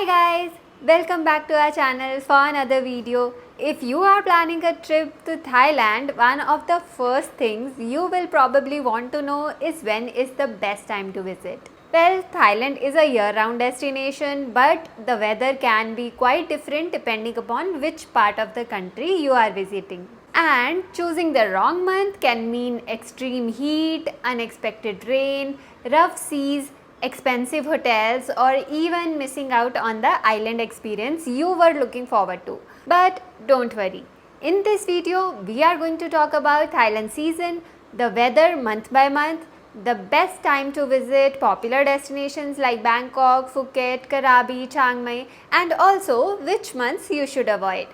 Hi guys, welcome back to our channel for another video. If you are planning a trip to Thailand, one of the first things you will probably want to know is when is the best time to visit. Well, Thailand is a year-round destination, but the weather can be quite different depending upon which part of the country you are visiting. And choosing the wrong month can mean extreme heat, unexpected rain, rough seas, expensive hotels, or even missing out on the island experience you were looking forward to. But don't worry. In this video, we are going to talk about Thailand season, the weather month by month, the best time to visit popular destinations like Bangkok, Phuket, Krabi, Chiang Mai, and also which months you should avoid.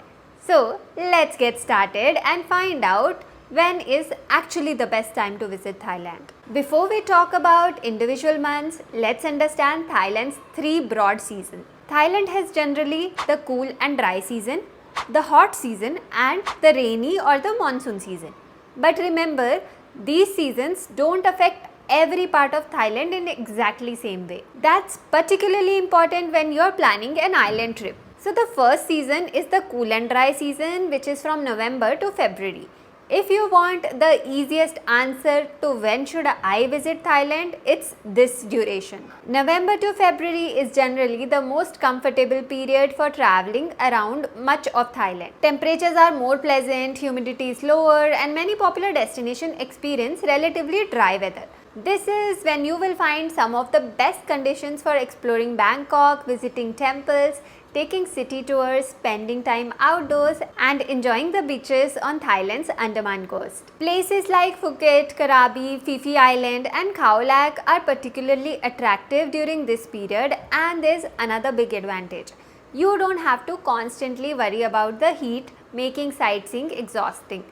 So let's get started and find out when is actually the best time to visit Thailand. Before we talk about individual months, let's understand Thailand's three broad seasons. Thailand has generally the cool and dry season, the hot season, and the rainy or the monsoon season. But remember, these seasons don't affect every part of Thailand in exactly same way. That's particularly important when you're planning an island trip. So the first season is the cool and dry season, which is from November to February. If you want the easiest answer to when should I visit Thailand, it's this duration. November to February is generally the most comfortable period for traveling around much of Thailand. Temperatures are more pleasant, humidity is lower, and many popular destinations experience relatively dry weather. This is when you will find some of the best conditions for exploring Bangkok, visiting temples, taking city tours, spending time outdoors, and enjoying the beaches on Thailand's Andaman coast. Places like Phuket, Krabi, Phi Phi Island, and Khao Lak are particularly attractive during this period, and there's another big advantage. You don't have to constantly worry about the heat, making sightseeing exhausting.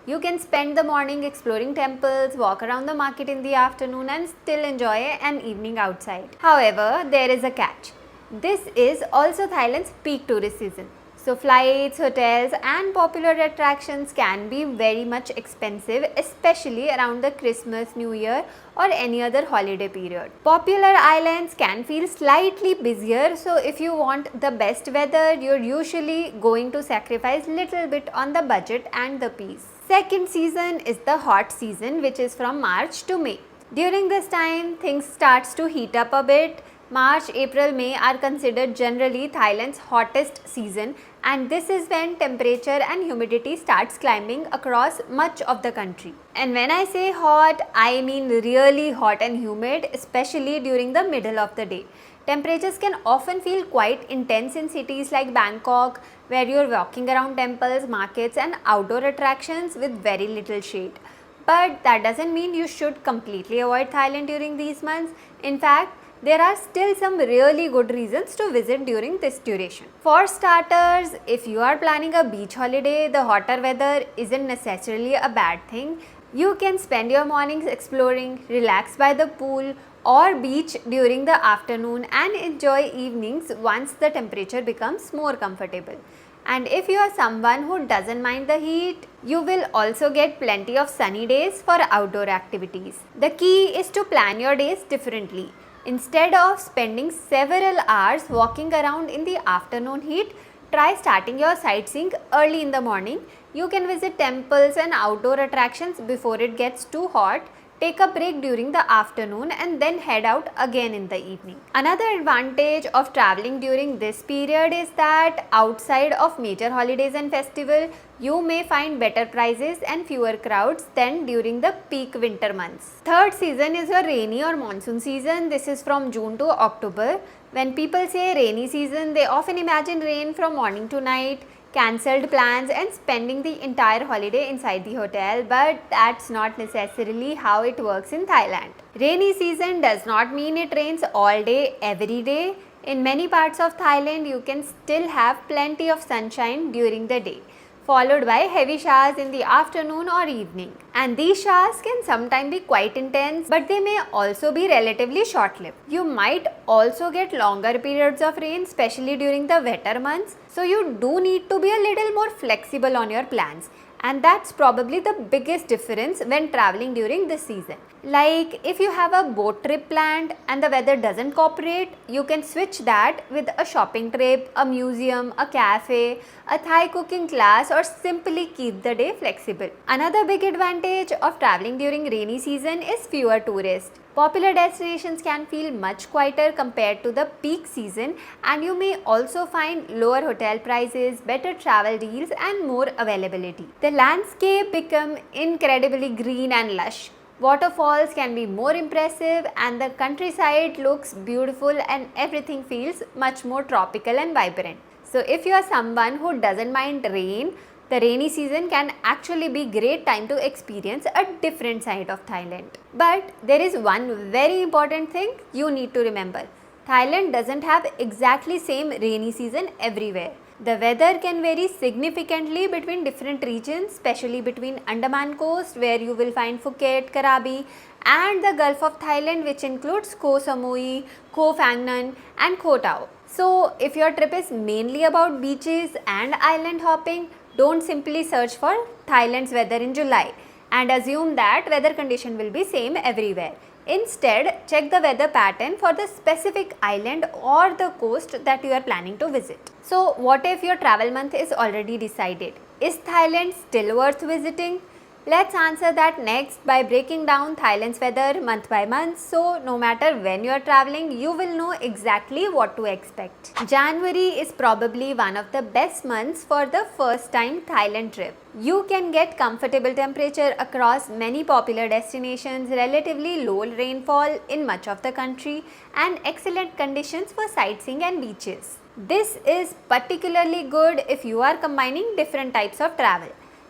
You can spend the morning exploring temples, walk around the market in the afternoon, and still enjoy an evening outside. However, there is a catch. This is also Thailand's peak tourist season. So flights, hotels, and popular attractions can be very much expensive, especially around the Christmas, New Year, or any other holiday period. Popular islands can feel slightly busier, so if you want the best weather, you're usually going to sacrifice little bit on the budget and the peace. Second season is the hot season, which is from March to May. During this time, things starts to heat up a bit. March, April, May are considered generally Thailand's hottest season, and this is when temperature and humidity starts climbing across much of the country. And when I say hot, I mean really hot and humid, especially during the middle of the day. Temperatures can often feel quite intense in cities like Bangkok, where you're walking around temples, markets, and outdoor attractions with very little shade. But that doesn't mean you should completely avoid Thailand during these months. In fact, there are still some really good reasons to visit during this duration. For starters, if you are planning a beach holiday, the hotter weather isn't necessarily a bad thing. You can spend your mornings exploring, relax by the pool or beach during the afternoon, and enjoy evenings once the temperature becomes more comfortable. And if you are someone who doesn't mind the heat, you will also get plenty of sunny days for outdoor activities. The key is to plan your days differently. Instead of spending several hours walking around in the afternoon heat, try starting your sightseeing early in the morning. You can visit temples and outdoor attractions before it gets too hot, take a break during the afternoon, and then head out again in the evening. Another advantage of traveling during this period is that outside of major holidays and festivals, you may find better prices and fewer crowds than during the peak winter months. Third season is your rainy or monsoon season. This is from June to October. When people say rainy season, they often imagine rain from morning to night, cancelled plans, and spending the entire holiday inside the hotel, but that's not necessarily how it works in Thailand. Rainy season does not mean it rains all day, every day. In many parts of Thailand, you can still have plenty of sunshine during the day, followed by heavy showers in the afternoon or evening. And these showers can sometimes be quite intense, but they may also be relatively short-lived. You might also get longer periods of rain, especially during the wetter months, so you do need to be a little more flexible on your plans. And that's probably the biggest difference when traveling during this season. Like if you have a boat trip planned and the weather doesn't cooperate, you can switch that with a shopping trip, a museum, a cafe, a Thai cooking class, or simply keep the day flexible. Another big advantage of traveling during rainy season is fewer tourists. Popular destinations can feel much quieter compared to the peak season, and you may also find lower hotel prices, better travel deals, and more availability. The landscape become incredibly green and lush. Waterfalls can be more impressive and the countryside looks beautiful and everything feels much more tropical and vibrant. So if you are someone who doesn't mind rain, the rainy season can actually be great time to experience a different side of Thailand. But there is one very important thing you need to remember. Thailand doesn't have exactly same rainy season everywhere. The weather can vary significantly between different regions, especially between Andaman coast where you will find Phuket, Krabi, and the Gulf of Thailand, which includes Koh Samui, Koh Phangan and Koh Tao. So if your trip is mainly about beaches and island hopping, don't simply search for Thailand's weather in July and assume that weather condition will be same everywhere. Instead, check the weather pattern for the specific island or the coast that you are planning to visit. So, what if your travel month is already decided? Is Thailand still worth visiting? Let's answer that next by breaking down Thailand's weather month by month, so no matter when you are traveling, you will know exactly what to expect. January is probably one of the best months for the first time Thailand trip. You can get comfortable temperature across many popular destinations, relatively low rainfall in much of the country, and excellent conditions for sightseeing and beaches. This is particularly good if you are combining different types of travel.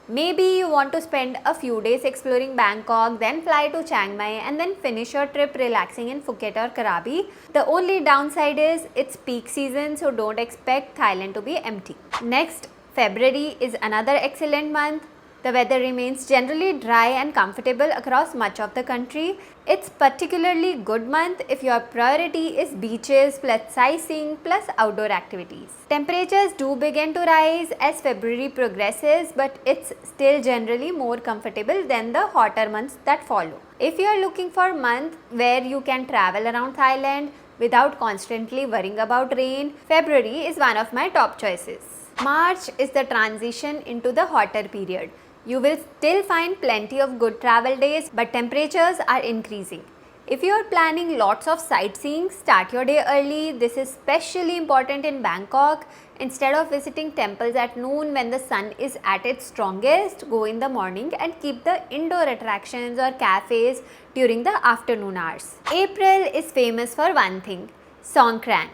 Maybe you want to spend a few days exploring Bangkok, then fly to Chiang Mai and then finish your trip relaxing in Phuket or Krabi. The only downside is it's peak season, so don't expect Thailand to be empty. Next, February is another excellent month. The weather remains generally dry and comfortable across much of the country. It's particularly good month if your priority is beaches plus sightseeing plus outdoor activities. Temperatures do begin to rise as February progresses, but it's still generally more comfortable than the hotter months that follow. If you are looking for a month where you can travel around Thailand without constantly worrying about rain, February is one of my top choices. March is the transition into the hotter period. You will still find plenty of good travel days, but temperatures are increasing. If you are planning lots of sightseeing, start your day early. This is especially important in Bangkok. Instead of visiting temples at noon when the sun is at its strongest, go in the morning and keep the indoor attractions or cafes during the afternoon hours. April is famous for one thing, Songkran.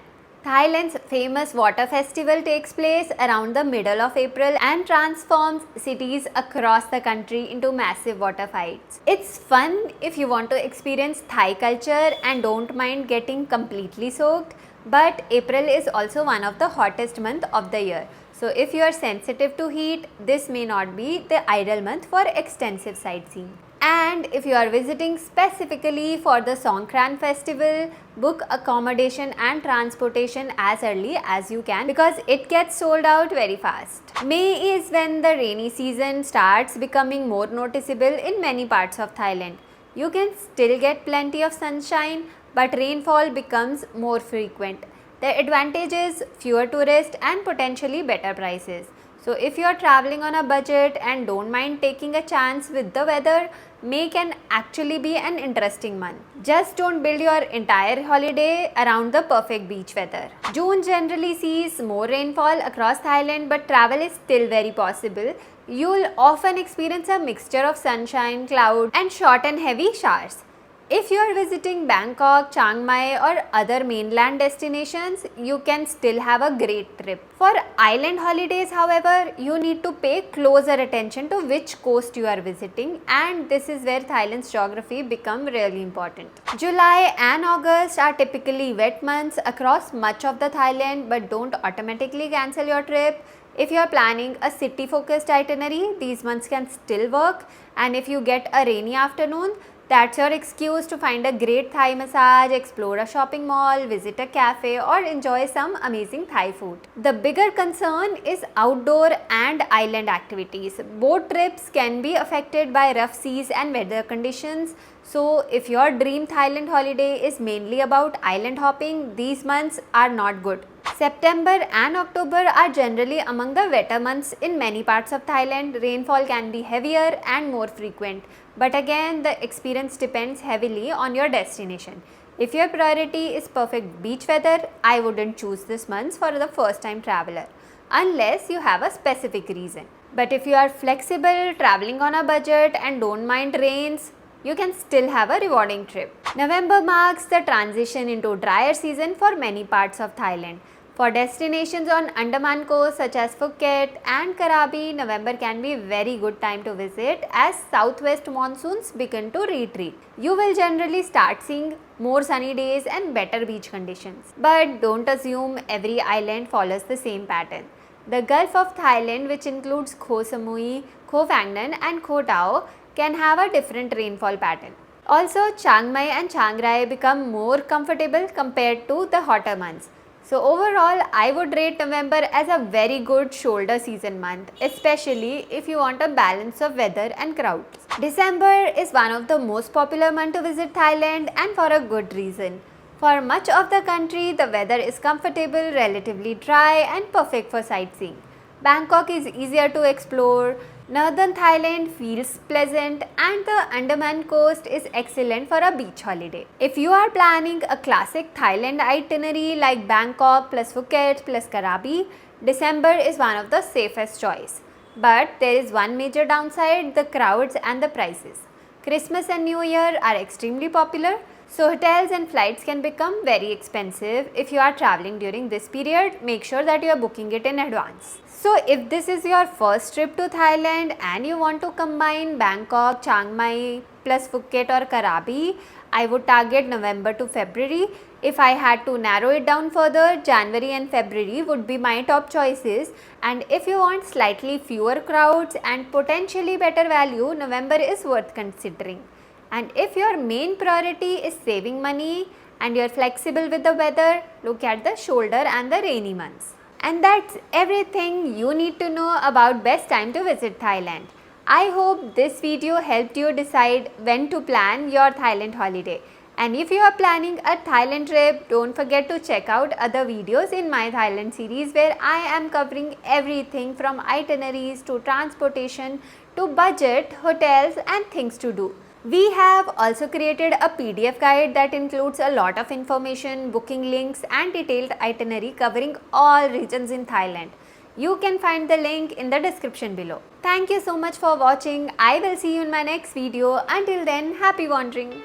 Thailand's famous water festival takes place around the middle of April and transforms cities across the country into massive water fights. It's fun if you want to experience Thai culture and don't mind getting completely soaked, but April is also one of the hottest months of the year. So if you are sensitive to heat, this may not be the ideal month for extensive sightseeing. And if you are visiting specifically for the Songkran festival, book accommodation and transportation as early as you can because it gets sold out very fast. May is when the rainy season starts becoming more noticeable in many parts of Thailand. You can still get plenty of sunshine, but rainfall becomes more frequent. The advantage is fewer tourists and potentially better prices. So if you are traveling on a budget and don't mind taking a chance with the weather, May can actually be an interesting month. Just don't build your entire holiday around the perfect beach weather. June generally sees more rainfall across Thailand, but travel is still very possible. You'll often experience a mixture of sunshine, cloud and short and heavy showers. If you are visiting Bangkok, Chiang Mai or other mainland destinations, you can still have a great trip. For island holidays, however, you need to pay closer attention to which coast you are visiting, and this is where Thailand's geography becomes really important. July and August are typically wet months across much of the Thailand, but don't automatically cancel your trip. If you are planning a city-focused itinerary, these months can still work, and if you get a rainy afternoon, That's your excuse to find a great Thai massage, explore a shopping mall, visit a cafe, or enjoy some amazing Thai food. The bigger concern is outdoor and island activities. Boat trips can be affected by rough seas and weather conditions. So, if your dream Thailand holiday is mainly about island hopping, these months are not good. September and October are generally among the wetter months in many parts of Thailand. Rainfall can be heavier and more frequent. But again, the experience depends heavily on your destination. If your priority is perfect beach weather, I wouldn't choose this month for the first time traveler, unless you have a specific reason. But if you are flexible, traveling on a budget and don't mind rains, you can still have a rewarding trip. November marks the transition into drier season for many parts of Thailand. For destinations on Andaman coast such as Phuket and Krabi, November can be a very good time to visit as southwest monsoons begin to retreat. You will generally start seeing more sunny days and better beach conditions. But don't assume every island follows the same pattern. The Gulf of Thailand, which includes Koh Samui, Koh Phangan and Koh Tao, can have a different rainfall pattern. Also, Chiang Mai and Chiang Rai become more comfortable compared to the hotter months. So overall, I would rate November as a very good shoulder season month, especially if you want a balance of weather and crowds. December is one of the most popular months to visit Thailand, and for a good reason. For much of the country, the weather is comfortable, relatively dry and perfect for sightseeing. Bangkok is easier to explore. Northern Thailand feels pleasant and the Andaman coast is excellent for a beach holiday. If you are planning a classic Thailand itinerary like Bangkok plus Phuket plus Krabi, December is one of the safest choice. But there is one major downside, the crowds and the prices. Christmas and New Year are extremely popular, so hotels and flights can become very expensive. If you are traveling during this period, make sure that you are booking it in advance. So if this is your first trip to Thailand and you want to combine Bangkok, Chiang Mai plus Phuket or Krabi, I would target November to February. If I had to narrow it down further, January and February would be my top choices. And if you want slightly fewer crowds and potentially better value, November is worth considering. And if your main priority is saving money and you're flexible with the weather, look at the shoulder and the rainy months. And that's everything you need to know about best time to visit Thailand. I hope this video helped you decide when to plan your Thailand holiday. And if you are planning a Thailand trip, don't forget to check out other videos in my Thailand series where I am covering everything from itineraries to transportation to budget, hotels and things to do. We have also created a PDF guide that includes a lot of information, booking links and detailed itinerary covering all regions in Thailand. You can find the link in the description below. Thank you so much for watching. I will see you in my next video. Until then, happy wandering.